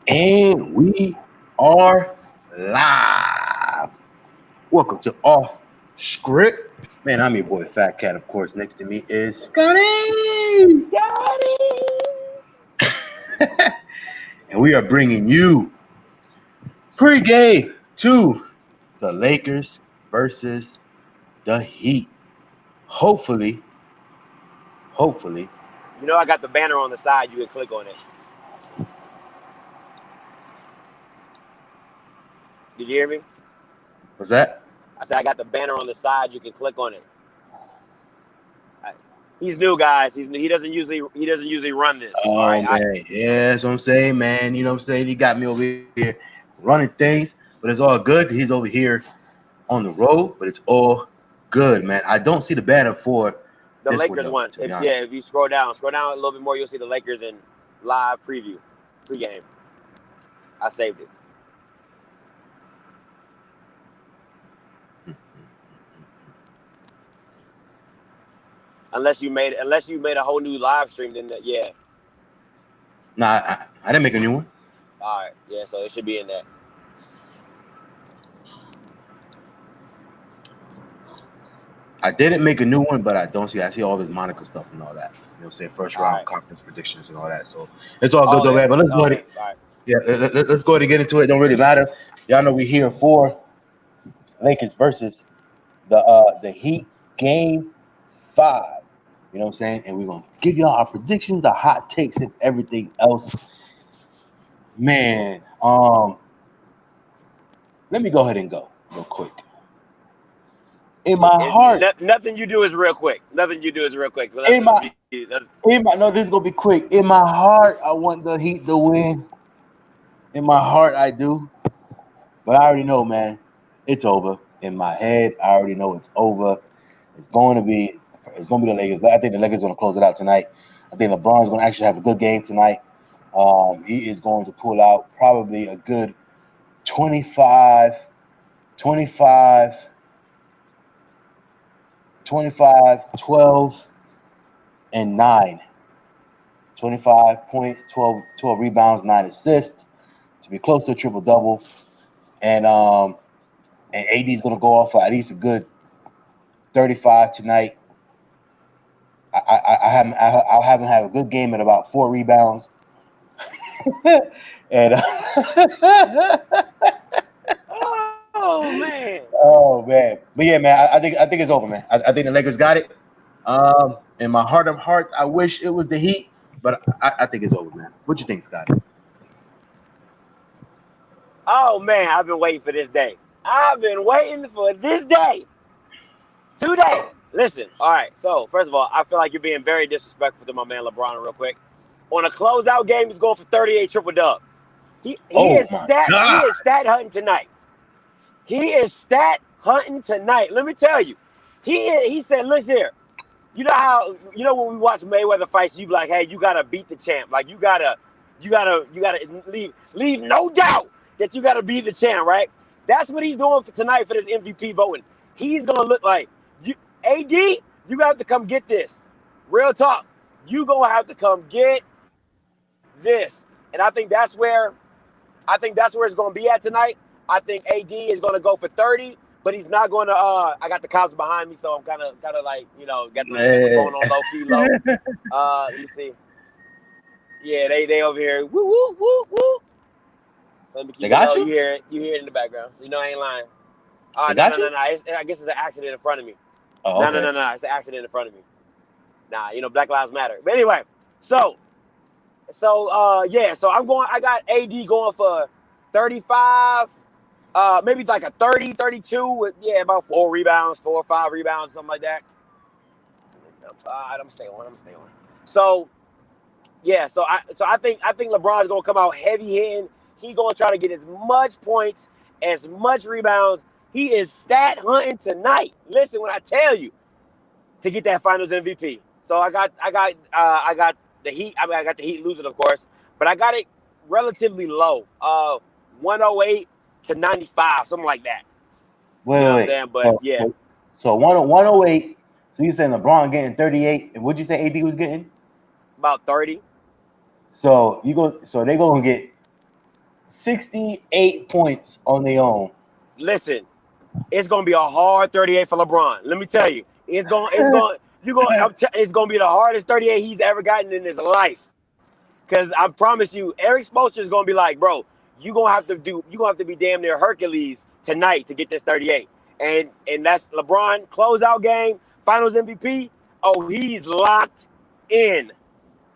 And we are live. Welcome to Off Script. Man, I'm your boy Fat Cat, of course. Next to me is Scotty. Scotty. And we are bringing you pregame to the Lakers versus the Heat. Hopefully, hopefully. You know I got the banner on the side. You can click on it. Did you hear me? What's that? I said I got the banner on the side. You can click on it. He's new, guys. He doesn't usually run this. Oh, All right. man. Yeah, that's what I'm saying, man. You know what I'm saying? He got me over here running things, but it's all good. He's over here on the road, but it's all good, man. I don't see the banner for The this Lakers one, one. to be honest. If you scroll down a little bit more, you'll see the Lakers in live preview, pregame. I saved it. Unless you made a whole new live stream, then yeah. Nah, I didn't make a new one. All right, yeah. So it should be in there. I didn't make a new one, but I don't see. I see all this Monica stuff and all that. You know what I'm saying? First round conference predictions and all that. So it's all good, though, man. But let's go ahead. Right. Yeah, let's go ahead and get into it. Don't really matter. Y'all know we're here for Lakers versus the Heat, Game 5. You know what I'm saying? And we're gonna give y'all our predictions, our hot takes, and everything else. Man, let me go ahead and go real quick. In my heart, nothing you do is real quick. So no, this is gonna be quick. In my heart, I want the Heat to win. In my heart, I do, but I already know, man, it's over. In my head, I already know it's over. It's going to be the Lakers. I think the Lakers are going to close it out tonight. I think LeBron's going to actually have a good game tonight. He is going to pull out probably a good 25, 12, and 9. 25 points, 12 rebounds, 9 assists to be close to a triple-double. And AD is going to go off for at least a good 35 tonight. I'll have him have a good game at about 4 rebounds. And oh man, but yeah, man, I think it's over, man. I think the Lakers got it. In my heart of hearts, I wish it was the Heat, but I think it's over, man. What you think, Scott? Oh man, I've been waiting for this day. Today. Listen, all right. So first of all, I feel like you're being very disrespectful to my man LeBron. Real quick, on a closeout game, he's going for 38 triple dub. He is stat hunting tonight. Let me tell you, he said, listen here. You know when we watch Mayweather fights, you be like, hey, you gotta beat the champ. Like you gotta leave no doubt that you gotta be the champ, right? That's what he's doing for tonight for this MVP voting. He's gonna look like AD, you have to come get this. Real talk. You gonna have to come get this. And I think that's where it's gonna be at tonight. I think AD is gonna go for 30, but he's not gonna I got the cops behind me, so I'm kinda like, got the phone on low key low. Let me see. Yeah, they over here. Woo woo woo woo. So let me keep it low. You hear it in the background. So I ain't lying. No. I guess it's an accident in front of me. Oh, okay. No. It's an accident in front of me. Nah, Black Lives Matter. But anyway, so I'm going. I got AD going for 35, maybe like a 30, 32 with about 4 rebounds, 4 or 5 rebounds, something like that. I'm staying on. So I think LeBron's gonna come out heavy hitting. He's gonna try to get as much points, as much rebounds. He is stat hunting tonight. Listen when I tell you to get that Finals MVP. So I got the Heat. I mean, I got the Heat losing, of course, but I got it relatively low. 108 to 95, something like that. Wait. But yeah. So 108. So you saying LeBron getting 38, and what'd you say AD was getting? About 30. So they gonna get 68 points on their own. Listen, it's gonna be a hard 38 for LeBron. Let me tell you, it's gonna be the hardest 38 he's ever gotten in his life. Because I promise you, Eric Spoelstra is gonna be like, bro, you're gonna have to be damn near Hercules tonight to get this 38. And that's LeBron closeout game, Finals MVP. Oh, he's locked in.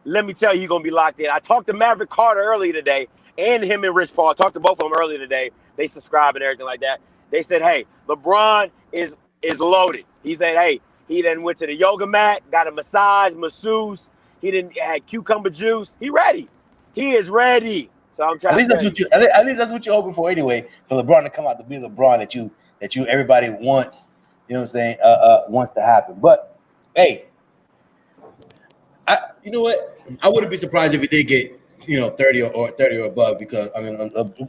Let me tell you, you're gonna be locked in. I talked to Maverick Carter earlier today, and him and Rich Paul. I talked to both of them earlier today. They subscribe and everything like that. They said, hey, LeBron is loaded. He said, hey, he then went to the yoga mat, got a masseuse. He didn't had cucumber juice. He ready. He is ready. So I'm trying. At least that's what you're hoping for anyway. For LeBron to come out to be LeBron that you everybody wants. You know what I'm saying? Wants to happen. But hey, you know what? I wouldn't be surprised if he did get 30 or above, because I mean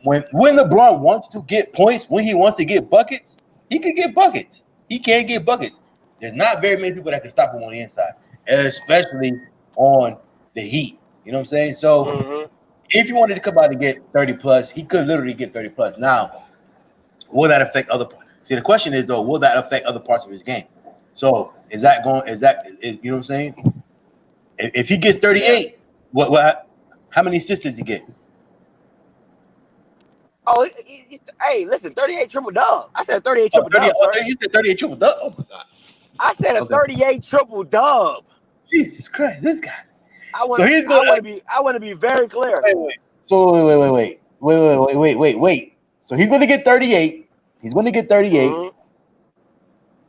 when LeBron wants to get points, when he wants to get buckets, he can get buckets. He can get buckets. There's not very many people that can stop him on the inside, especially on the Heat. You know what I'm saying? So if he wanted to come out and get 30 plus, he could literally get 30 plus. Now, will that affect other parts? See, the question is though, will that affect other parts of his game? So is you know what I'm saying? If he gets 38, what how many assists does he get? Oh, hey, listen, 38 triple dub. I said 38 triple dub. You said 38 triple dub. Oh my god. I said a 38 triple dub. Jesus Christ, this guy. I want to be very clear. Wait. So he's going to get 38. He's going to get 38.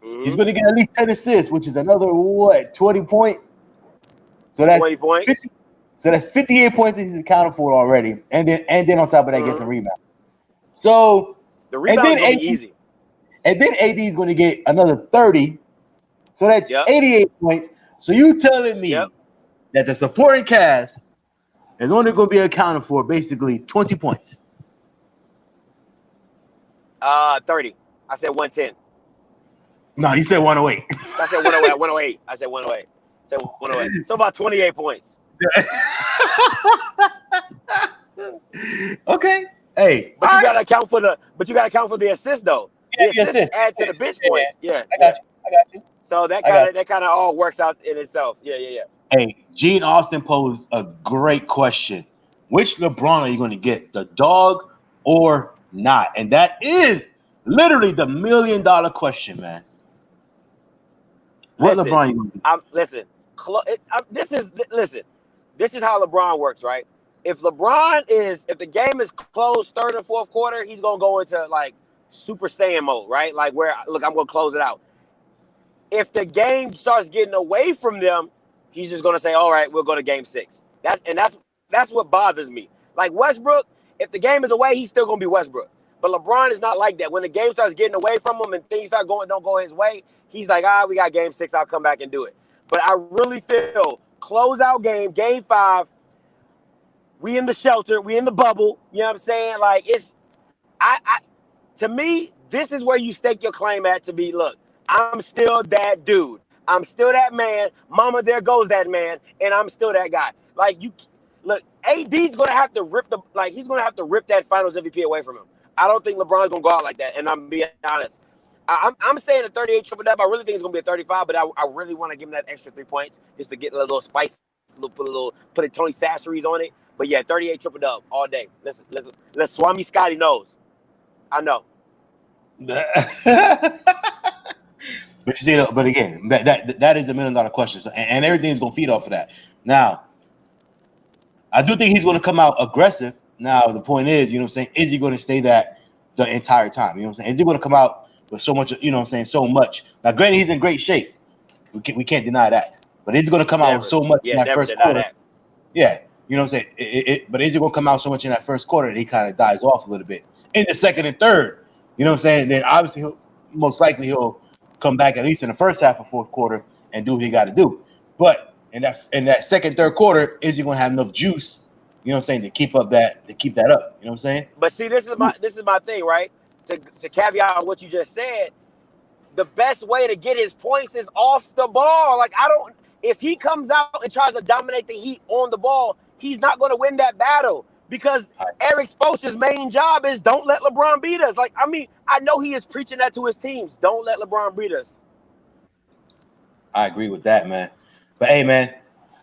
He's going to get at least 10 assists, which is another 20 points. So that's 20 points. 50, so that's 58 points that he's accounted for already, and then on top of that, gets a rebound. So the rebound is going to be easy. And then AD is going to get another 30. So that's 88 points. So you telling me that the supporting cast is only going to be accounted for basically 20 points? 30. I said 110. No, you said 108. I said 108. 108. I said 108. So 108. So about 28 points. Okay. Hey, but you gotta account for the assist though. The assist add to the bench points. Yeah. I got you. So that kind of all works out in itself. Yeah. Hey, Gene Austin posed a great question. Which LeBron are you going to get, the dog or not? And that is literally the $1 million question, man. What LeBron are you going to get? This is how LeBron works, right? If the game is closed third and fourth quarter, he's gonna go into like Super Saiyan mode, right? Like I'm gonna close it out. If the game starts getting away from them, he's just gonna say, all right, we'll go to game 6. That's what bothers me. Like Westbrook, if the game is away, he's still gonna be Westbrook. But LeBron is not like that. When the game starts getting away from him and things don't go his way, he's like, we got game 6, I'll come back and do it. But I really feel closeout game 5, we in the shelter, we in the bubble, you know what I'm saying? Like to me, this is where you stake your claim at to be, look, I'm still that dude. I'm still that man. Mama, there goes that man, and I'm still that guy. Like AD's gonna have to rip that Finals MVP away from him. I don't think LeBron's gonna go out like that, and I'm being honest. I'm saying a 38 triple dub. I really think it's gonna be a 35, but I really want to give him that extra 3 points just to get a little spice, put a Tony Sasseries on it. But yeah, 38 triple dub all day. Let's Swami Scotty knows. I know. But you see, but again, that is a $1 million question. So, and everything's gonna feed off of that. Now, I do think he's gonna come out aggressive. Now, the point is, you know what I'm saying, is he gonna stay that the entire time? You know what I'm saying? Is he gonna come out with so much, you know what I'm saying, so much? Now, granted, he's in great shape. We can't deny that. But is he gonna come out with so much in that first quarter? Yeah, you know what I'm saying? But is he gonna come out so much in that first quarter that he kind of dies off a little bit? In the second and third, you know what I'm saying? Then obviously he'll come back at least in the first half of fourth quarter and do what he got to do. But in that second, third quarter, is he going to have enough juice, you know what I'm saying, to keep that up? You know what I'm saying? But see, this is my thing, right? To caveat on what you just said, the best way to get his points is off the ball. Like if he comes out and tries to dominate the Heat on the ball, he's not going to win that battle. because Eric Spoelstra's main job is don't let LeBron beat us. Like, I mean, I know he is preaching that to his teams. Don't let LeBron beat us. I agree with that, man. But hey, man,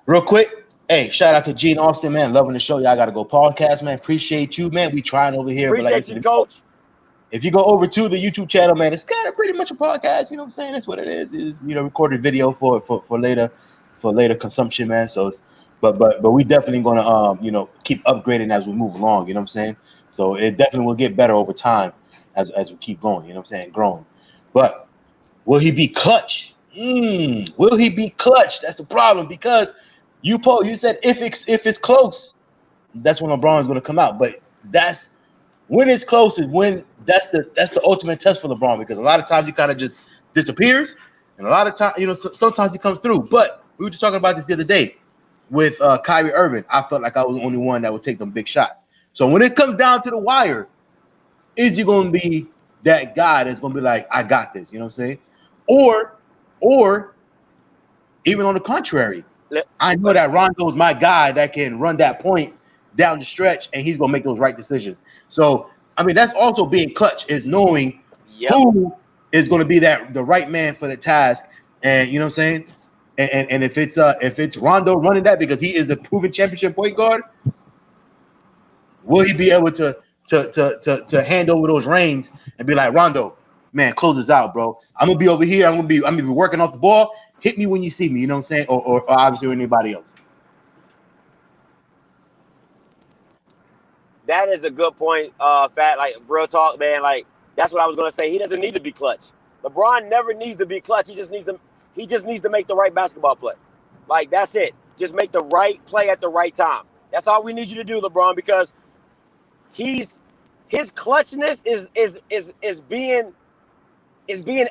real quick, hey, shout out to Gene Austin, man. Loving the show. Y'all got to go podcast, man. Appreciate you, man. We trying over here. Appreciate but like, you, Coach. If you go over to the YouTube channel, man, it's kind of pretty much a podcast. You know what I'm saying? That's what it is recorded video for later consumption, man. So it's but we definitely gonna keep upgrading as we move along. You know what I'm saying? So it definitely will get better over time as we keep going. You know what I'm saying? Growing. But will he be clutch? Will he be clutch? That's the problem because you said if it's close, that's when LeBron's gonna come out. But that's when it's close is when that's the ultimate test for LeBron because a lot of times he kind of just disappears, and a lot of times sometimes he comes through. But we were just talking about this the other day with Kyrie Irving. I felt like I was the only one that would take them big shots. So when it comes down to the wire, is he going to be that guy that's going to be like, I got this? You know what I'm saying? Or even on the contrary, I know that Rondo is my guy that can run that point down the stretch, and he's gonna make those right decisions. So, I mean, that's also being clutch, is knowing who is going to be the right man for the task. And you know what I'm saying? And if it's Rondo running that because he is the proven championship point guard, will he be able to hand over those reins and be like, Rondo, man, close this out, bro. I'm gonna be over here. I'm gonna be working off the ball. Hit me when you see me. You know what I'm saying? Or obviously anybody else. That is a good point, Fat. Like, real talk, man. Like, that's what I was gonna say. He doesn't need to be clutch. LeBron never needs to be clutch. He just needs to make the right basketball play. Like, that's it. Just make the right play at the right time. That's all we need you to do, LeBron, because his clutchness is being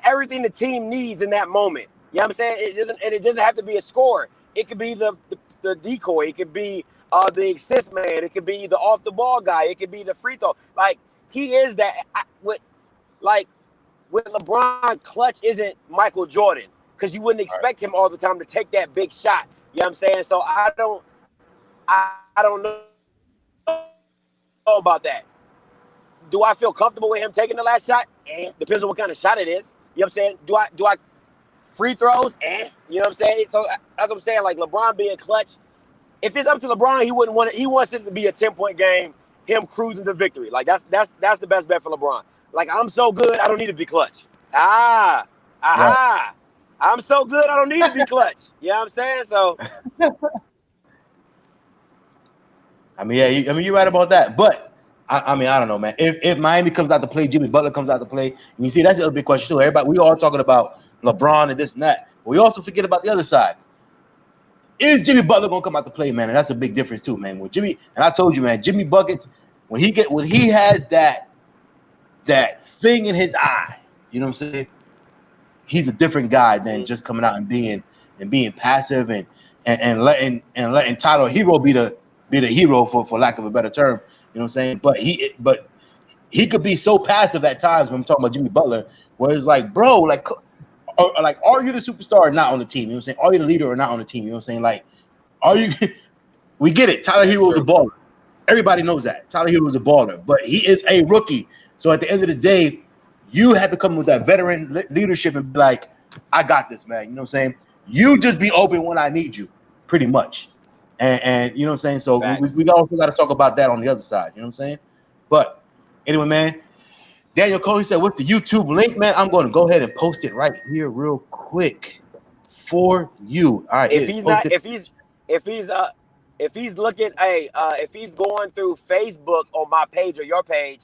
everything the team needs in that moment. You know what I'm saying? It doesn't have to be a score. It could be the decoy. It could be the assist man. It could be the off the ball guy. It could be the free throw. Like, he is that. With LeBron, clutch isn't Michael Jordan because you wouldn't expect him all the time to take that big shot. You know what I'm saying? So I don't know about that. Do I feel comfortable with him taking the last shot? Depends on what kind of shot it is. You know what I'm saying? Do I free throws? You know what I'm saying? So that's what I'm saying. Like, LeBron being clutch. If it's up to LeBron, he wouldn't want it. He wants it to be a 10-point game, him cruising to victory. Like, that's the best bet for LeBron. Like, I'm so good, I don't need to be clutch. Right. I'm so good, I don't need to be clutch. You know what I'm saying? So, I mean, yeah, you're right about that. But I mean, I don't know, man. If Miami comes out to play, Jimmy Butler comes out to play, and you see, that's the other big question too. Everybody, we all talking about LeBron and this and that. But we also forget about the other side. Is Jimmy Butler gonna come out to play, man? And that's a big difference too, man. With Jimmy, and I told you, man, Jimmy buckets when he has that thing in his eye, you know what I'm saying? He's a different guy than just coming out and being passive and letting Tyler Hero be the hero for lack of a better term. You know what I'm saying? But he could be so passive at times when I'm talking about Jimmy Butler, where it's like, bro, like are you the superstar or not on the team? You know what I'm saying? Are you the leader or not on the team? You know what I'm saying? Like, are you? We get it. Tyler Hero is a baller. Everybody knows that. Tyler Hero is a baller, but he is a rookie. So at the end of the day, you have to come with that veteran leadership and be like, I got this, man. You know what I'm saying? You just be open when I need you, pretty much. And you know what I'm saying? So we also got to talk about that on the other side. You know what I'm saying? But anyway, man, Daniel Cole said, what's the YouTube link, man? I'm going to go ahead and post it right here real quick for you. All right. If he's going through Facebook on my page or your page,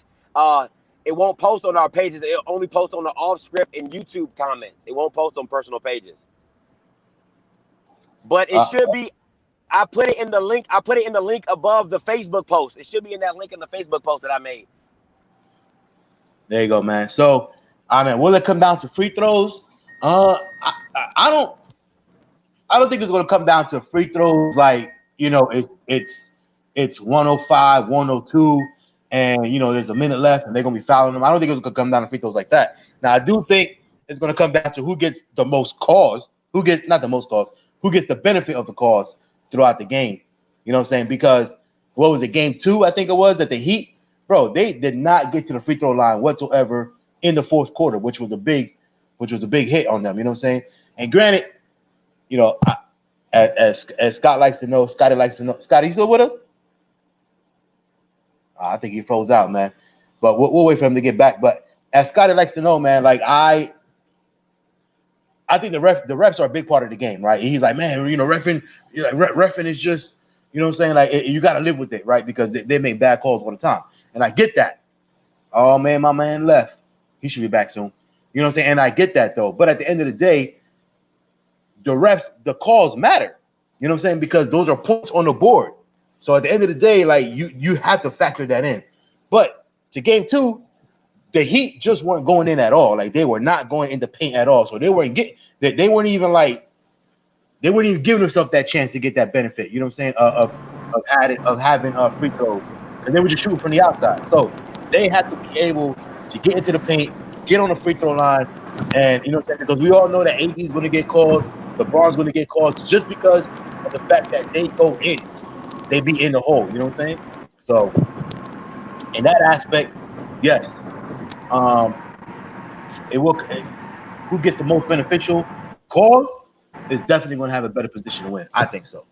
it won't post on our pages. It'll only post on the off script and YouTube comments. It won't post on personal pages. But it should be. I put it in the link. I put it in the link above the Facebook post. It should be in that link in the Facebook post that I made. There you go, man. So, I mean, will it come down to free throws? I don't think it's going to come down to free throws. Like, you know, it's 105, 102, and you know there's a minute left, and they're going to be fouling them. I don't think it's going to come down to free throws like that. Now, I do think it's going to come down to who gets the most calls, who gets the benefit of the calls throughout the game. You know what I'm saying? Because what was it, game 2, I think it was, at the Heat, bro, they did not get to the free throw line whatsoever in the fourth quarter, which was a big hit on them. You know what I'm saying? And granted, you know, as Scott likes to know, Scotty likes to know. Scotty, you still with us? I think he froze out, man. But we'll wait for him to get back. But as Scotty likes to know, man, like I think the refs are a big part of the game, right? He's like, man, you know, reffing is just, you know what I'm saying? Like, you got to live with it, right? Because they make bad calls all the time. And I get that. Oh, man, my man left. He should be back soon. You know what I'm saying? And I get that, though. But at the end of the day, the calls matter. You know what I'm saying? Because those are points on the board. So at the end of the day, like, you have to factor that in. But to game 2, the Heat just weren't going in at all. Like, they were not going into paint at all. So they weren't even giving themselves that chance to get that benefit. You know what I'm saying? Of having free throws, because they were just shooting from the outside. So they had to be able to get into the paint, get on the free throw line, and you know what I'm saying? Because we all know that AD is going to get calls, LeBron's going to get calls, just because of the fact that they go in, they be in the hole. You know what I'm saying? So in that aspect, yes. Who gets the most beneficial calls is definitely going to have a better position to win. I think so.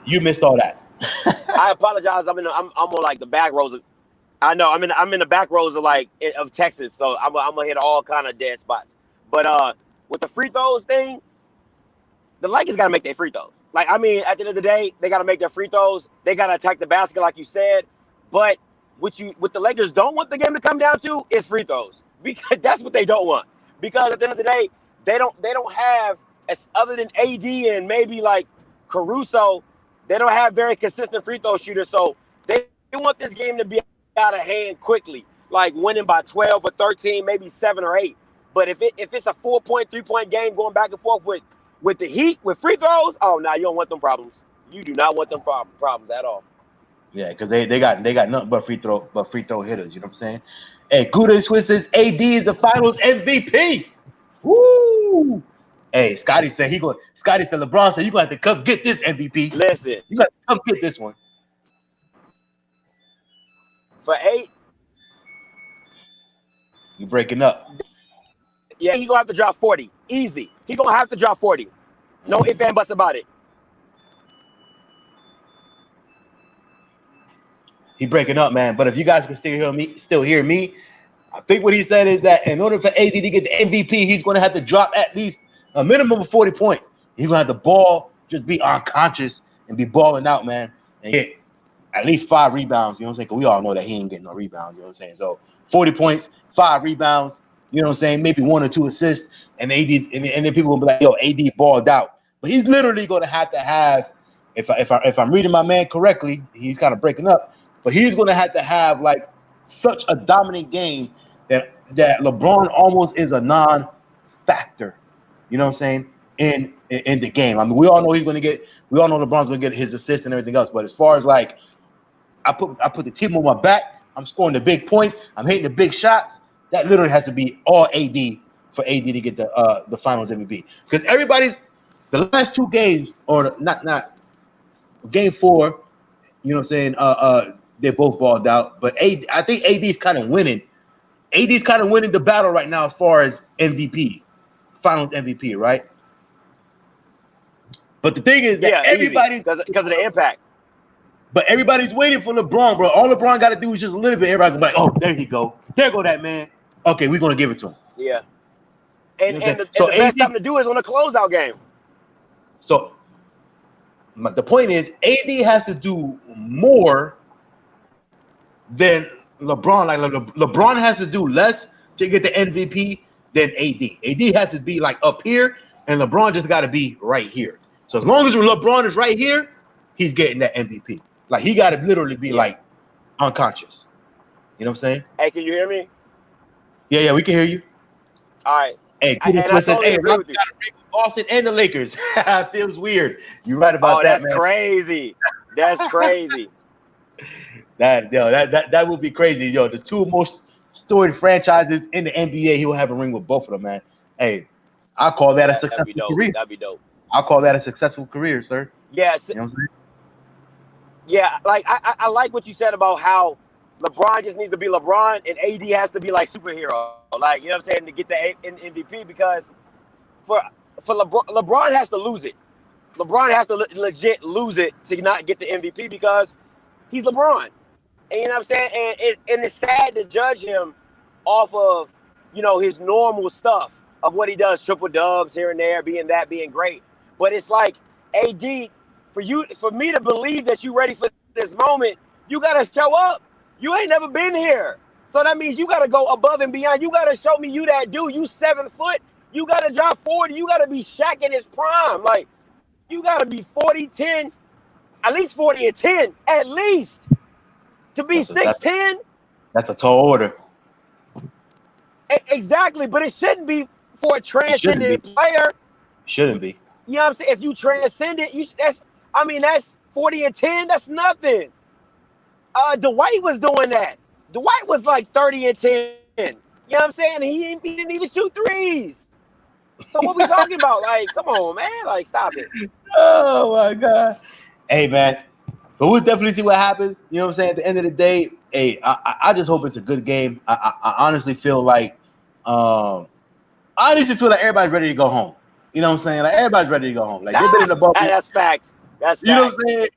You missed all that. I apologize. I'm on like the back rows. I know I'm in the back rows of Texas, so I'm gonna hit all kind of dead spots. But with the free throws thing, the Lakers gotta make their free throws. Like, I mean, at the end of the day, they gotta make their free throws. They gotta attack the basket, like you said. But what the Lakers don't want the game to come down to is free throws, because that's what they don't want. Because at the end of the day, they don't have, as other than AD and maybe like Caruso, they don't have very consistent free throw shooters. So they want this game to be out of hand quickly, like winning by 12 or 13, maybe 7 or 8. But if it's a 4-point, 3-point game going back and forth with the Heat with free throws, oh, no, you don't want them problems. You do not want them problems at all. Yeah, because they got nothing but free throw hitters. You know what I'm saying? Hey, Gudda Swiss says AD is the Finals MVP. Woo! Hey, Scotty said LeBron said you're gonna have to come get this MVP. Listen, you got to come get this one. For 8, you breaking up. Yeah, he gonna have to drop 40. Easy. He gonna have to drop 40. No ifs and buts about it. He breaking up, man. But if you guys can still hear me, I think what he said is that in order for AD to get the MVP, he's going to have to drop at least a minimum of 40 points. He's going to have the ball just be unconscious and be balling out, man, and get at least 5 rebounds. You know what I'm saying? Because we all know that he ain't getting no rebounds. You know what I'm saying? So 40 points, 5 rebounds. You know what I'm saying? Maybe 1 or 2 assists, and AD, and then people will be like, "Yo, AD balled out." But he's literally going to have, if I'm reading my man correctly, he's kind of breaking up. But he's going to have like such a dominant game that LeBron almost is a non-factor. You know what I'm saying? In the game. I mean, we all know LeBron's going to get his assist and everything else. But as far as like, I put the team on my back. I'm scoring the big points. I'm hitting the big shots. That literally has to be all AD for AD to get the Finals MVP. Because the last 2 games, or not game 4. You know what I'm saying? They both balled out, but I think AD's kind of winning. AD's kind of winning the battle right now as far as MVP, Finals MVP, right? But the thing is that everybody's because of the impact. But everybody's waiting for LeBron, bro. All LeBron got to do is just a little bit. Everybody can be like, "Oh, there he go. There go that man." Okay, we're gonna give it to him. Yeah. And the best time to do is on a closeout game. So the point is, AD has to do more than LeBron. Like LeBron has to do less to get the MVP than AD. AD has to be like up here, and LeBron just got to be right here. So as long as LeBron is right here, he's getting that MVP. Like, he got to literally be like unconscious. You know what I'm saying? Hey, can you hear me? Yeah, we can hear you. All right. Hey, Gudda Swiss says, "Hey, Rob got to bring Boston and the Lakers." Feels weird. You're right about that, man. That's crazy. That's crazy. That would be crazy, yo. The 2 most storied franchises in the NBA, he will have a ring with both of them, man. Hey, I call that a successful career. That'd be dope. I'll call that a successful career, sir. Yes. You know what I'm saying? Yeah, like I like what you said about how LeBron just needs to be LeBron and AD has to be like superhero. Like, you know what I'm saying, to get the MVP, because for LeBron has to lose it. LeBron has to legit lose it to not get the MVP because he's LeBron. And you know what I'm saying? And it's sad to judge him off of, you know, his normal stuff of what he does, triple dubs here and there, being great. But it's like, AD, for me to believe that you're ready for this moment, you gotta show up. You ain't never been here. So that means you gotta go above and beyond. You gotta show me you that dude. You 7 foot. You gotta drop 40. You gotta be Shaq in his prime. Like, you gotta be 40-10, at least 40 and 10, at least. To be 6'10". That's a tall order. Exactly, but it shouldn't be for a transcendent player. Shouldn't be. You know what I'm saying? If you transcend it, that's 40 and 10. That's nothing. Dwight was doing that. Dwight was like 30 and 10. You know what I'm saying? He didn't even shoot threes. So what we talking about? Like, come on, man. Like, stop it. Oh my God. Hey, man. But we'll definitely see what happens. You know what I'm saying? At the end of the day, hey, I just hope it's a good game. I honestly feel like everybody's ready to go home. You know what I'm saying? Like, everybody's ready to go home. Like, they've been in the bubble. That's facts. That's facts. You know what I'm saying?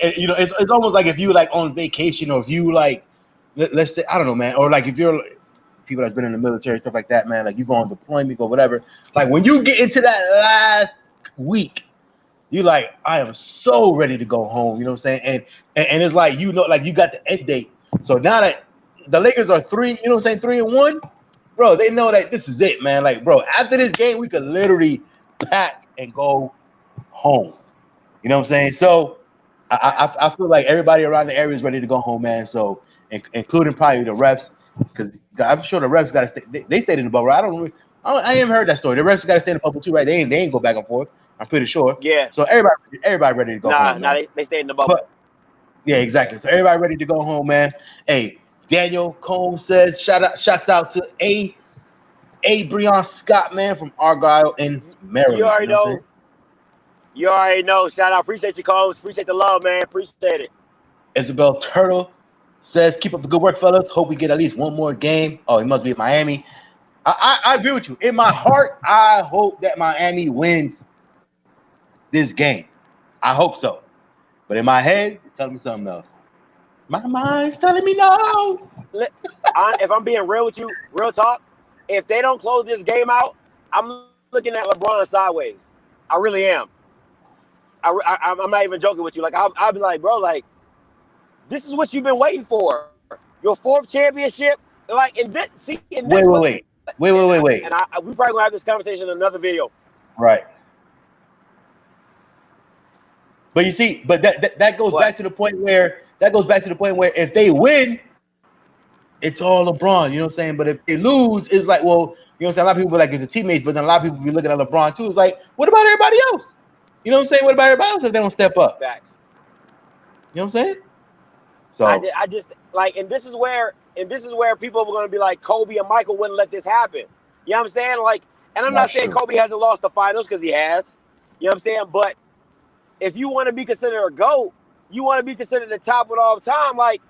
And you know, it's almost like if you like on vacation, or if you like, let's say, I don't know, man, or like if you're people that's been in the military, stuff like that, man, like you go on deployment or whatever. Like when you get into that last week, you like, I am so ready to go home. You know what I'm saying? And it's like, you know, like you got the end date. So now that the Lakers are 3, you know what I'm saying, 3-1, bro, they know that this is it, man. Like, bro, after this game, we could literally pack and go home. You know what I'm saying? So I feel like everybody around the area is ready to go home, man. So including probably the refs, because I'm sure the refs got to stay. They stayed in the bubble. I ain't heard that story. The refs got to stay in the bubble too, right? They ain't go back and forth. I'm pretty sure. Yeah. So everybody ready to go home. Nah, they stayed in the bubble. But, yeah, exactly. So everybody ready to go home, man. Hey, Daniel Combs says shouts out to A. Breon Scott, man, from Argyle in Maryland. You already know. You already know. Shout out. Appreciate you, Combs. Appreciate the love, man. Appreciate it. Isabel Turtle says, keep up the good work, fellas. Hope we get at least one more game. Oh, he must be at Miami. I agree with you. In my heart, I hope that Miami wins this game. I hope so. But in my head, it's telling me something else. My mind's telling me no. If I'm being real with you, real talk, if they don't close this game out, I'm looking at LeBron sideways. I really am. I'm not even joking with you. Like, I'll be like, bro, like, this is what you've been waiting for. Your 4th championship. Like, and this, see, and this wait. And we probably gonna have this conversation in another video. Right. But you see, but that goes back to the point where if they win, it's all LeBron. You know what I'm saying? But if they lose, it's like, well, you know what I'm saying? A lot of people be like, it's a teammates, but then a lot of people be looking at LeBron too. It's like, what about everybody else? You know what I'm saying? What about everybody else if they don't step up? Facts. You know what I'm saying? So I just like, and this is where people are going to be like, Kobe and Michael wouldn't let this happen. You know what I'm saying? Like, and I'm not saying Kobe hasn't lost the finals, because he has. You know what I'm saying? But if you want to be considered a GOAT, you want to be considered the top of all time. Like,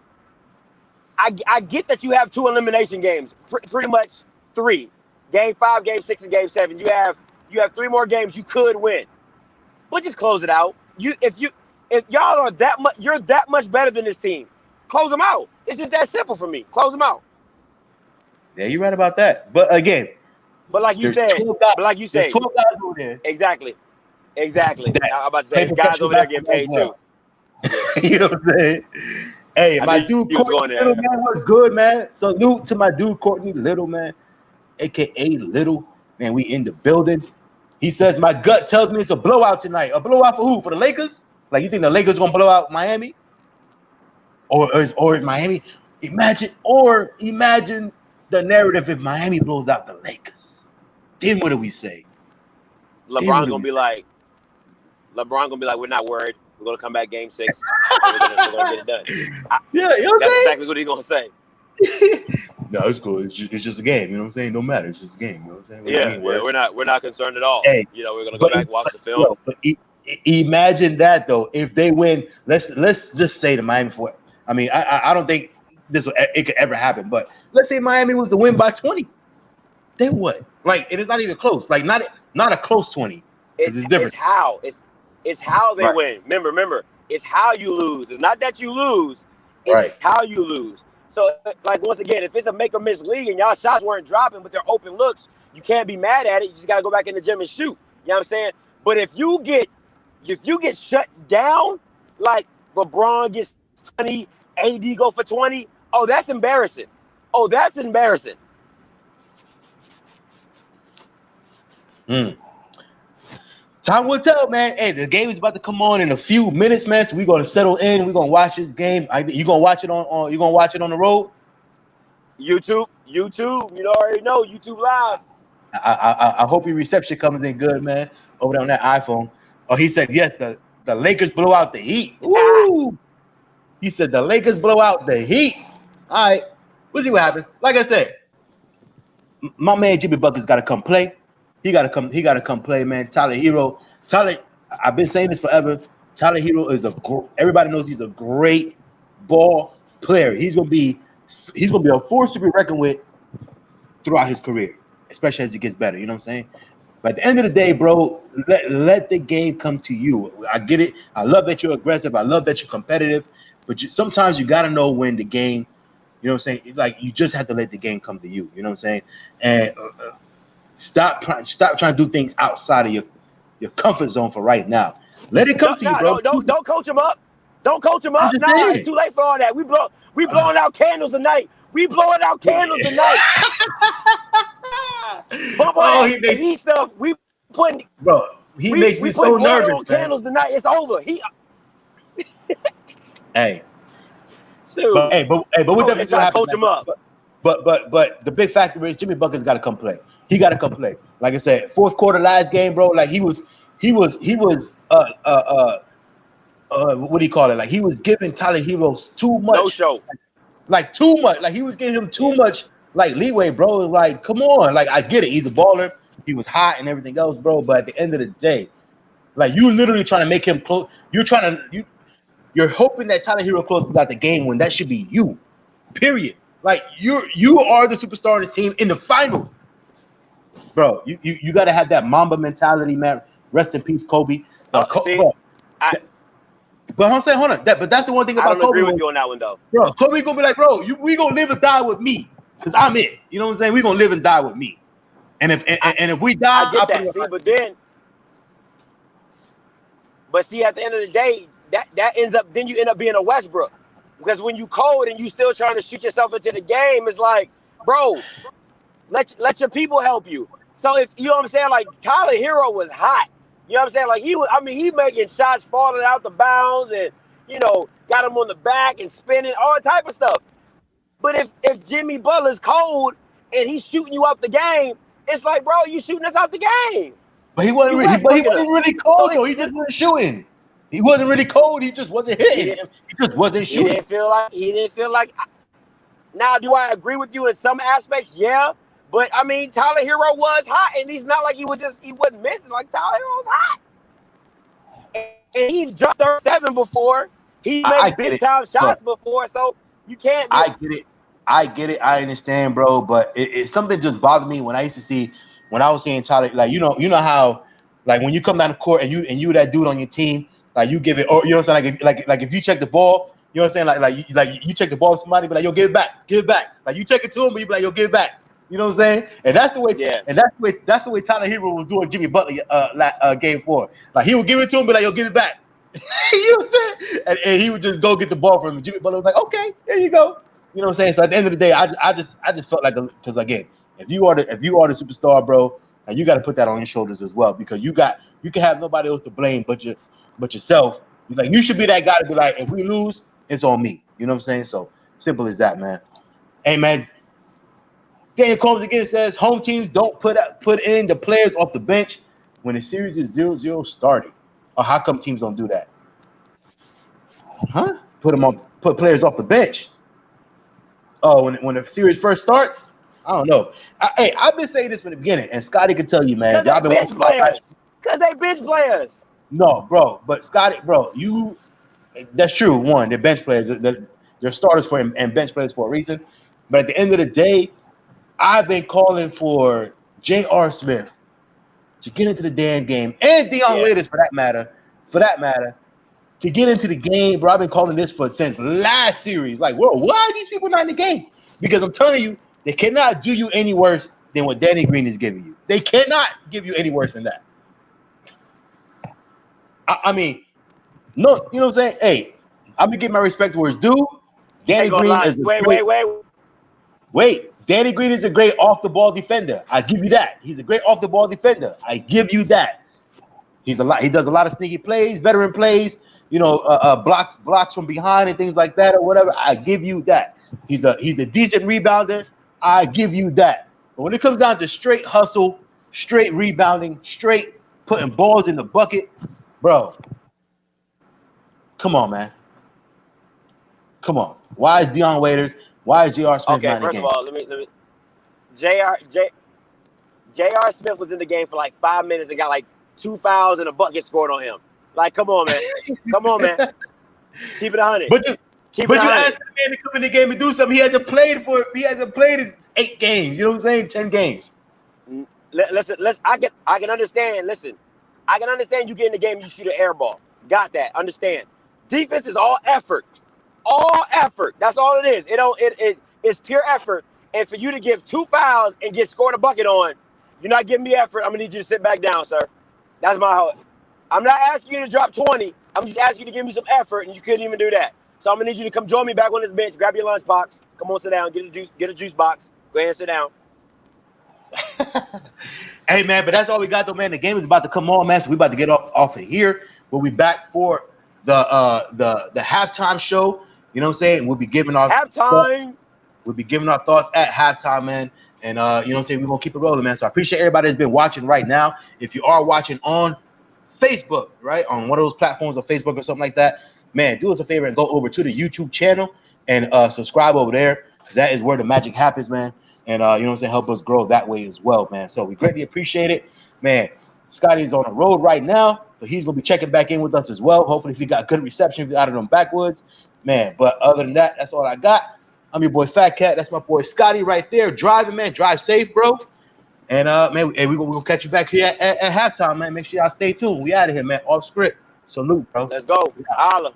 I get that you have 2 elimination games, pretty much 3. Game 5, Game 6, and Game 7. You have 3 more games you could win, but just close it out. If y'all are that much, you're that much better than this team. Close them out. It's just that simple for me. Close them out. Yeah, you're right about that. But again, like you said, 12 guys over there. Exactly. I'm about to say, there's guys over there getting paid too. You know what I'm saying? Hey, my dude Kourtney Little, man, what's good, man? Salute to my dude Kourtney Little, man, aka Little, man. We in the building. He says my gut tells me it's a blowout tonight. A blowout for who? For the Lakers? Like, you think the Lakers gonna blow out Miami? Or is Miami? Imagine the narrative if Miami blows out the Lakers. Then what do we say? LeBron gonna be like, we're not worried. We're gonna come back Game 6. We're gonna get it done. Yeah, you know what I'm saying? That's exactly what he's gonna say. No, it's cool. It's just a game. You know what I'm saying? No matter. It's just a game. You know what I'm saying? We Yeah, ain't worried. we're not concerned at all. Hey, We're gonna go but, back watch the film. yo, but imagine that though. If they win, let's just say the Miami for. I mean, I don't think it could ever happen. But let's say Miami was to win by 20. Then what? Like it is not even close. Like not a close 20. Because it's different. It's how they Right. win. Remember, it's how you lose. It's not that you lose. It's Right. how you lose. So, like once again, if it's a make or miss league and y'all shots weren't dropping, but they're open looks, you can't be mad at it. You just gotta go back in the gym and shoot. You know what I'm saying? But if you get shut down, like LeBron gets 20, AD go for 20, oh, that's embarrassing. Oh, that's embarrassing. Time will tell, man. Hey, the game is about to come on in a few minutes, man. So we're gonna settle in. We're gonna watch this game. You gonna watch it on you gonna watch it on the road? YouTube. You already know YouTube Live. I hope your reception comes in good, man. Over there on that iPhone. Oh, he said yes. The Lakers blow out the Heat. Woo! He said the Lakers blow out the Heat. All right, we'll see what happens. Like I said, my man Jimmy Buckets got to come play. He got to come play, man. Tyler Hero. I've been saying this forever. Tyler Hero is everybody knows he's a great ball player. He's gonna be a force to be reckoned with throughout his career, especially as he gets better. You know what I'm saying? But at the end of the day, bro, let the game come to you. I get it. I love that you're aggressive. I love that you're competitive. But sometimes you got to know when the game, you know what I'm saying? Like, you just have to let the game come to you. You know what I'm saying? And stop trying to do things outside of your comfort zone for right now. Let it come to you, bro. Don't coach him up. Don't coach him up. just Nah, saying. it's too late for all that. We blowing out candles tonight. We blowing out candles tonight. Bump on that heat stuff. We putting. Bro, he makes me so nervous, man. Candles tonight. It's over. Hey. Dude, but we definitely try to coach him up. But the big factor is Jimmy Buckets got to come play. He got to come play. Like I said, fourth quarter last game, bro. Like he was what do you call it? Like he was giving Tyler Heroes too much. No show. Like too much. Like he was giving him too much like leeway, bro. Like, come on. Like, I get it. He's a baller. He was hot and everything else, bro. But at the end of the day, like, you literally trying to make him close. You're hoping that Tyler Hero closes out the game when that should be you. Period. Like, you are the superstar of this team in the finals. Bro, you got to have that Mamba mentality, man. Rest in peace, Kobe. But I'm saying, hold on. But that's the one thing about Kobe. I don't agree with you on that one, though. Bro, Kobe gonna be like, bro, we gonna live and die with me, cause I'm it. You know what I'm saying? We gonna live and die with me. And if we die, I get that. See, at the end of the day, that ends up, then you end up being a Westbrook, because when you cold and you still trying to shoot yourself into the game, it's like, bro, let your people help you. So if you know what I'm saying, like Tyler Hero was hot. You know what I'm saying? Like he making shots falling out the bounds and, got him on the back and spinning, all type of stuff. But if Jimmy Butler's cold and he's shooting you out the game, it's like, bro, you shooting us out the game. But he wasn't really cold, though. He just wasn't shooting. He wasn't really cold. He just wasn't hitting. He just wasn't shooting. He didn't feel like. Now, do I agree with you in some aspects? Yeah. But I mean, Tyler Hero was hot, and he's not like he wasn't missing. Like, Tyler Hero was hot, and he jumped 37 before. He made big time shots before, so you can't. I get it. I understand, bro. But it something just bothered me when I used to see when I was seeing Tyler. Like, you know how, like, when you come down the court and you that dude on your team, like, you give it, or you know what I'm saying, like if you check the ball, you know what I'm saying, like you check the ball to somebody, be like, yo, give it back. Like, you check it to him, but you be like, yo, give it back. You know what I'm saying? And that's the way. Yeah. And that's the way Tyler Hero was doing Jimmy Butler game 4. Like, he would give it to him, but like, yo, give it back. You know what I'm saying? And he would just go get the ball from him. Jimmy Butler was like, okay, there you go. You know what I'm saying? So at the end of the day, I just felt like, because again, if you are the superstar, bro, and you got to put that on your shoulders as well, because you can have nobody else to blame but yourself. You're like, you should be that guy to be like, if we lose, it's on me. You know what I'm saying? So simple as that, man. Hey, man. Daniel Combs again says home teams don't put in the players off the bench when the series is 0-0 starting. Or how come teams don't do that? Huh? Put players off the bench. Oh, when the series first starts, I don't know. Hey, I've been saying this from the beginning, and Scotty can tell you, man. Because If y'all they been bench watching my live, players. Because they bench players. no, bro. But Scotty, bro, that's true. One, they're bench players. They're starters for and bench players for a reason. But at the end of the day, I've been calling for J.R. Smith to get into the damn game, and Dion Yeah. Waiters for that matter, to get into the game, bro. I've been calling this for since last series. Like, whoa, why are these people not in the game? Because I'm telling you, they cannot do you any worse than what Danny Green is giving you. They cannot give you any worse than that. I mean, no, you know what I'm saying? Hey, I'm gonna give my respect where it's due. I Danny ain't gonna Green lie. is a great. Wait, Danny Green is a great off the ball defender. I give you that. He's a great off the ball defender. I give you that. He does a lot of sneaky plays, veteran plays. You know, blocks from behind and things like that or whatever. I give you that. He's a decent rebounder. I give you that. But when it comes down to straight hustle, straight rebounding, straight putting balls in the bucket, bro, come on, man. Come on. Why is Dion Waiters? Why is J.R. Smith Okay, not in the first of game? all, let me. J.R. Smith was in the game for like 5 minutes and got like 2 fouls and a bucket scored on him. Like, come on, man. Come on, man. Keep it 100. But you Keep it 100. asked the man to come in the game and do something. He hasn't played in 8 games. You know what I'm saying? 10 games. Listen. I can understand. Listen, I can understand you get in the game and you shoot an air ball. Got that? Understand? Defense is all effort. All effort. That's all it is. It's pure effort. And for you to give 2 fouls and get scored a bucket on, you're not giving me effort. I'm gonna need you to sit back down, sir. That's my hope. I'm not asking you to drop 20. I'm just asking you to give me some effort, and you couldn't even do that. So I'm gonna need you to come join me back on this bench. Grab your lunch box. Come on, sit down. Get a juice box. Go ahead and sit down. Hey man, but that's all we got though, man. The game is about to come on, man. So we about to get off of here. We'll be back for the halftime show. You know what I'm saying? We'll be giving our halftime. We'll be giving our thoughts at halftime, man. And you know what I'm saying? We're gonna keep it rolling, man. So I appreciate everybody that's been watching right now. If you are watching on Facebook, right, on one of those platforms of Facebook or something like that, man, do us a favor and go over to the YouTube channel and subscribe over there, because that is where the magic happens, man. And you know what I'm saying, help us grow that way as well, man. So we greatly appreciate it, man. Scotty's on the road right now, but he's gonna be checking back in with us as well. Hopefully, if he got good reception out of them backwoods, man. But other than that, that's all I got. I'm your boy Fat Cat. That's my boy Scotty right there, driving, man. Drive safe, bro. And man, we're gonna catch you back here at halftime, man. Make sure y'all stay tuned. We out of here, man. Off script. Salute, bro. Let's go. Holla.